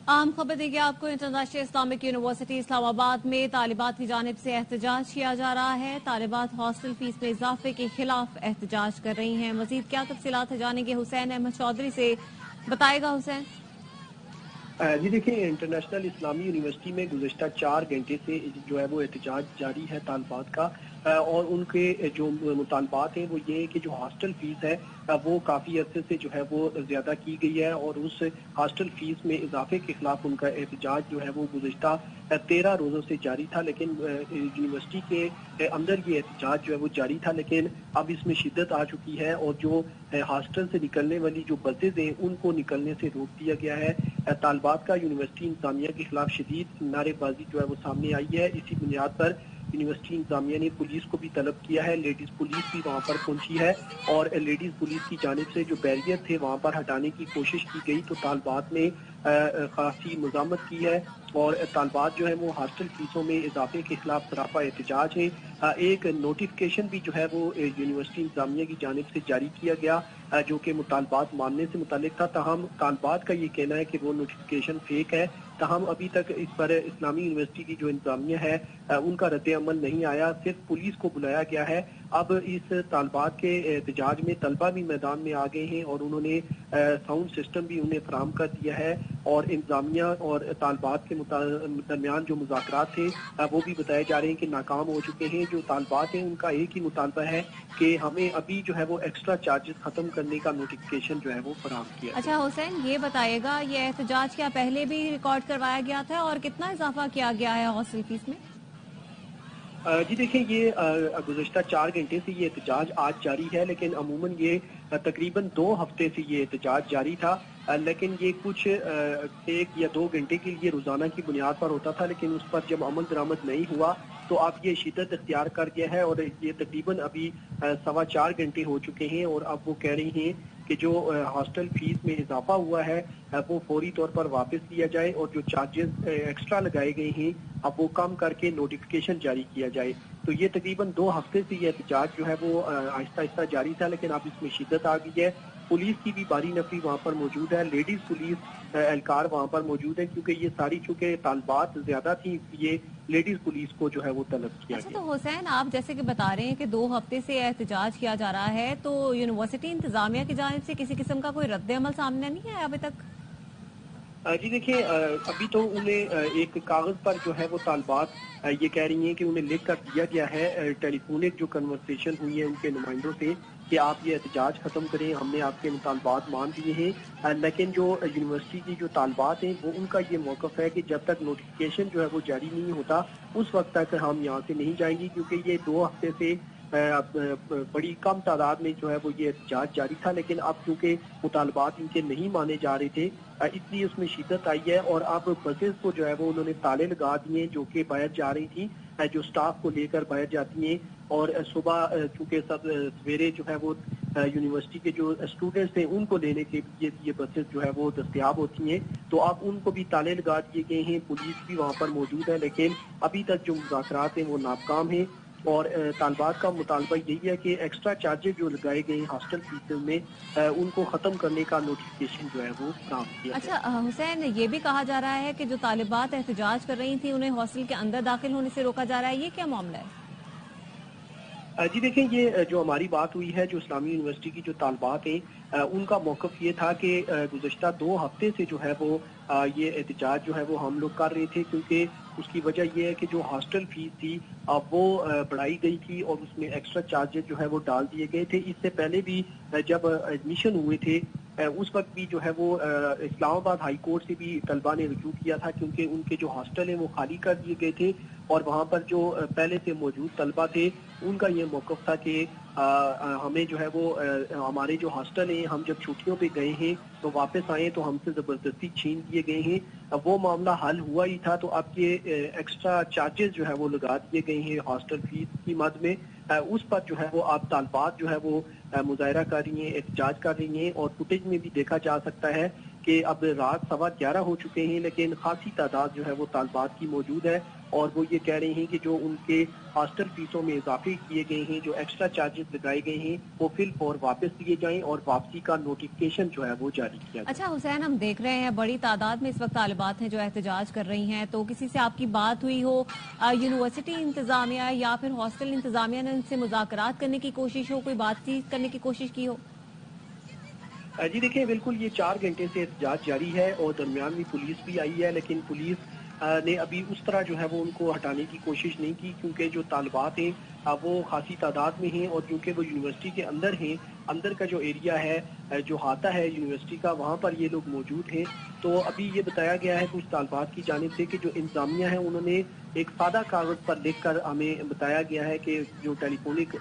आम खबर देखिए आपको। इंटरनेशनल इस्लामिक यूनिवर्सिटी इस्लामाबाद में तालिबात की जानिब से एहतजाज किया जा रहा है। तालिबात हॉस्टल फीस में इजाफे के खिलाफ एहतजाज कर रही हैं। मजीद क्या तफसीलात है जानेंगे हुसैन अहमद चौधरी से। बताएगा हुसैन। जी देखिए, इंटरनेशनल इस्लामी यूनिवर्सिटी में गुज़श्ता 4 घंटे से जो है वो एहतजाज जारी है तालिबात का। और उनके जो मुतालबात हैं वो ये है कि जो हॉस्टल फीस है वो काफ़ी अरसे से जो है वो ज़्यादा की गई है और उस हॉस्टल फीस में इजाफे के खिलाफ उनका एहतजाज जो है वो गुज़श्ता 13 रोज़ों से जारी था। लेकिन यूनिवर्सिटी के अंदर ये एहतजाज जो है वो जारी था, लेकिन अब इसमें शिद्दत आ चुकी है और जो हॉस्टल से निकलने वाली जो बसेज हैं उनको निकलने से रोक दिया गया है। तालिबात का यूनिवर्सिटी इंतजामिया के खिलाफ शदीद नारेबाजी जो है वो सामने आई है। इसी बुनियाद पर यूनिवर्सिटी इंतजामिया ने पुलिस को भी तलब किया है। लेडीज पुलिस भी वहाँ पर पहुंची है और लेडीज पुलिस की जानिब से जो बैरियर थे वहाँ पर हटाने की कोशिश की गई, तो तालिबात ने खासी मज़ामत की है और तालिबात जो है वो हॉस्टल फीसों में इजाफे के खिलाफ सरापा एहतजाज है। एक नोटिफिकेशन भी जो है वो यूनिवर्सिटी इंतजामिया की जानिब से जारी किया गया जो कि मुतालबात मानने से मुतालिक था। ताहम तालिबात का ये कहना है कि वो नोटिफिकेशन फेक है। ताहम अभी तक इस पर इस्लामी यूनिवर्सिटी की जो इंतजामिया है उनका रद्द अमल नहीं आया, सिर्फ पुलिस को बुलाया गया है। अब इस तालिबात के एहतजाज में तलबा भी मैदान में आ गए हैं और उन्होंने साउंड सिस्टम भी उन्हें फराहम कर दिया है और इंतजामिया और तालिबात के दरमियान जो मुज़ाकरात थे वो भी बताए जा रहे हैं कि नाकाम हो चुके हैं। जो तालिबात हैं उनका एक ही मुतालबा है कि हमें अभी जो है वो एक्स्ट्रा चार्जेस खत्म करने का नोटिफिकेशन जो है वो फराहम किया। अच्छा हुसैन, ये बताइएगा ये एहतजाज क्या पहले भी रिकॉर्ड करवाया गया था और कितना इजाफा किया गया है हॉस्टल फीस में? जी देखिए, ये गुज़श्ता 4 घंटे से ये एहतजाज आज जारी है, लेकिन अमूमन ये तकरीबन 2 हफ्ते से ये एहतजाज जारी था। लेकिन ये कुछ 1 या 2 घंटे के लिए रोज़ाना की बुनियाद पर होता था, लेकिन उस पर जब अमल दरामद नहीं हुआ तो अब ये शिद्दत इख्तियार कर गया है और ये तकरीबन अभी 4.25 घंटे हो चुके हैं और अब वो कह रही हैं कि जो हॉस्टल फीस में इजाफा हुआ है वो फौरी तौर पर वापस लिया जाए और जो चार्जेस एक्स्ट्रा लगाए गए हैं अब वो कम करके नोटिफिकेशन जारी किया जाए। तो ये तकरीबन 2 हफ्ते से ये एहतजाज जो है वो आहिस्ता आहिस्ता जारी था, लेकिन अब इसमें शिद्दत आ गई है। पुलिस की भी बारी नफरी वहाँ पर मौजूद है, लेडीज पुलिस एहलकार वहाँ पर मौजूद है, क्योंकि ये सारी चूंकि तालिबात ज्यादा थी इसलिए लेडीज पुलिस को जो है वो तलब किया गया। तो हुसैन, आप जैसे कि बता रहे हैं कि 2 हफ्ते से एहतजाज किया जा रहा है, तो यूनिवर्सिटी इंतजामिया की जानिब से किसी किस्म का कोई रद्द अमल सामने नहीं आया अभी तक? जी देखिए, अभी तो उन्हें एक कागज पर जो है वो तालिबात ये कह रही हैं कि उन्हें लिख कर दिया गया है, टेलीफोनिक जो कन्वर्सेशन हुई है उनके नुमाइंदों से कि आप ये एहतजाज खत्म करें, हमने आपके मुतालबात मान दिए हैं। लेकिन जो यूनिवर्सिटी की जो तालिबात हैं वो उनका ये मौक़िफ़ है कि जब तक नोटिफिकेशन जो है वो जारी नहीं होता उस वक्त तक हम यहाँ से नहीं जाएंगे, क्योंकि ये 2 हफ्ते से बड़ी कम तादाद में जो है वो ये एहतजाज जारी था। लेकिन अब चूंकि मुतालबात इनके नहीं माने जा रहे थे इसलिए उसमें शिद्दत आई है और अब बसेस को जो है वो उन्होंने ताले लगा दिए जो कि बाहर जा रही थी, जो स्टाफ को लेकर बाहर जाती हैं। और सुबह चूंकि सब सवेरे जो है वो यूनिवर्सिटी के जो स्टूडेंट्स हैं उनको लेने के लिए ये बसेस जो है वो दस्तयाब होती हैं, तो अब उनको भी ताले लगा दिए गए हैं। पुलिस भी वहाँ पर मौजूद है, लेकिन अभी तक जो मुज़ाकरात हैं वो नाकाम हैं और तालिबात का मुतालबा यही है कि एक्स्ट्रा चार्जेस जो लगाए गए हॉस्टल फीस में उनको ख़त्म करने का नोटिफिकेशन जो है वो काम किया। अच्छा हुसैन, ये भी कहा जा रहा है कि जो तालिबात एहतजाज कर रही थी उन्हें हॉस्टल के अंदर दाखिल होने से रोका जा रहा है, ये क्या मामला है? जी देखें, ये जो हमारी बात हुई है जो इस्लामी यूनिवर्सिटी की जो तालिबात हैं उनका मौक़िफ़ ये था कि गुज़श्ता 2 हफ्ते से जो है वो ये एहतजाज जो है वो हम लोग कर रहे थे, क्योंकि उसकी वजह ये है कि जो हॉस्टल फीस थी वो बढ़ाई गई थी और उसमें एक्स्ट्रा चार्जेस जो है वो डाल दिए गए थे। इससे पहले भी जब एडमिशन हुए थे उस वक्त भी जो है वो इस्लामाबाद हाई कोर्ट से भी तलबा ने रुजू किया था, क्योंकि उनके जो हॉस्टल हैं वो खाली कर दिए गए थे और वहाँ पर जो पहले से मौजूद तलबा थे उनका ये मौक़िफ़ था कि हमें जो है वो हमारे जो हॉस्टल हैं हम जब छुट्टियों पे गए हैं तो वापस आए तो हमसे ज़बरदस्ती छीन लिए गए हैं। अब वो मामला हल हुआ ही था, तो अब ये एक्स्ट्रा चार्जेस जो है वो लगा दिए गए हैं हॉस्टल फीस की मद में। उस पर जो है वो अब तालिबात जो है वो मुजाहरा कर रही हैं, एहतजाज कर रही हैं और फुटेज में भी देखा जा सकता है कि अब रात 11:15 हो चुके हैं, लेकिन खासी तादाद जो है वो तालिबात की मौजूद है اور وہ یہ کہہ رہے ہیں کہ جو ان کے ہاسٹل فیسوں میں اضافے کیے گئے ہیں، جو ایکسٹرا چارجز لگائے گئے ہیں، وہ فی الفور واپس لیے جائیں اور واپسی کا نوٹیفکیشن جو ہے وہ جاری کیا جائے۔ اچھا حسین، ہم دیکھ رہے ہیں بڑی تعداد میں اس وقت طالبات ہیں جو احتجاج کر رہی ہیں، تو کسی سے آپ کی بات ہوئی ہو، یونیورسٹی انتظامیہ یا پھر ہاسٹل انتظامیہ نے ان سے مذاکرات کرنے کی کوشش ہو، کوئی بات چیت کرنے کی کوشش کی ہو؟ جی دیکھیں، بالکل یہ 4 گھنٹے سے احتجاج جاری ہے اور درمیان میں پولیس بھی آئی ہے، لیکن پولیس نے ابھی اس طرح جو ہے وہ ان کو ہٹانے کی کوشش نہیں کی، کیونکہ جو طالبات ہیں وہ خاصی تعداد میں ہیں، اور کیونکہ وہ یونیورسٹی کے اندر ہیں، اندر کا جو ایریا ہے جو احاطہ ہے یونیورسٹی کا، وہاں پر یہ لوگ موجود ہیں۔ تو ابھی یہ بتایا گیا ہے کچھ طالبات کی جانب سے کہ جو انتظامیہ ہے انہوں نے ایک سادہ کاغذ پر لکھ کر ہمیں بتایا گیا ہے کہ جو ٹیلی فونک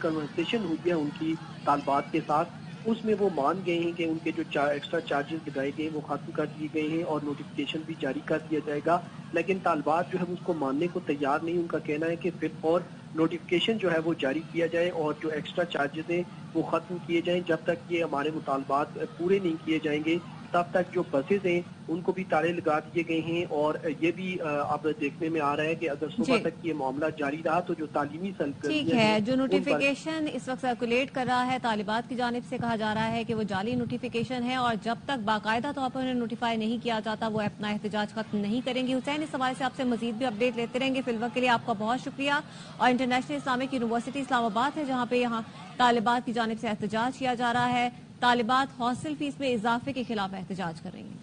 کنورسیشن ہوئی ہے ان کی طالبات کے ساتھ، اس میں وہ مان گئے ہیں کہ ان کے جو ایکسٹرا چارجز لگائے گئے وہ ختم کر دیے گئے ہیں اور نوٹیفکیشن بھی جاری کر دیا جائے گا، لیکن طالبات جو ہے اس کو ماننے کو تیار نہیں۔ ان کا کہنا ہے کہ پھر اور نوٹیفکیشن جو ہے وہ جاری کیا جائے اور جو ایکسٹرا چارجز ہیں وہ ختم کیے جائیں۔ جب تک یہ ہمارے مطالبات پورے نہیں کیے جائیں گے تب تک جو بسز ہیں ان کو بھی تالے لگا دیے گئے ہیں، اور یہ بھی اب دیکھنے میں آ رہا ہے کہ اگر صبح جی تک یہ معاملہ جاری رہا تو جو تعلیمی ٹھیک سرگرمیاں ہیں ہے، جو ان پر نوٹیفیکیشن اس وقت سرکولیٹ کر رہا ہے طالبات کی جانب سے کہا جا رہا ہے کہ وہ جعلی نوٹیفیکیشن ہے، اور جب تک باقاعدہ طور پر انہیں نوٹیفائی نہیں کیا جاتا وہ اپنا احتجاج ختم نہیں کریں گی۔ حسین، اس حوالے سے آپ سے مزید بھی اپڈیٹ لیتے رہیں گے، فی الوقت کے لیے آپ کا بہت شکریہ۔ اور انٹرنیشنل اسلامک یونیورسٹی اسلام آباد ہے جہاں پہ یہاں طالبات کی جانب سے احتجاج کیا جا رہا ہے، طالبات ہاسٹل فیس میں اضافے کے خلاف احتجاج کر رہی ہیں۔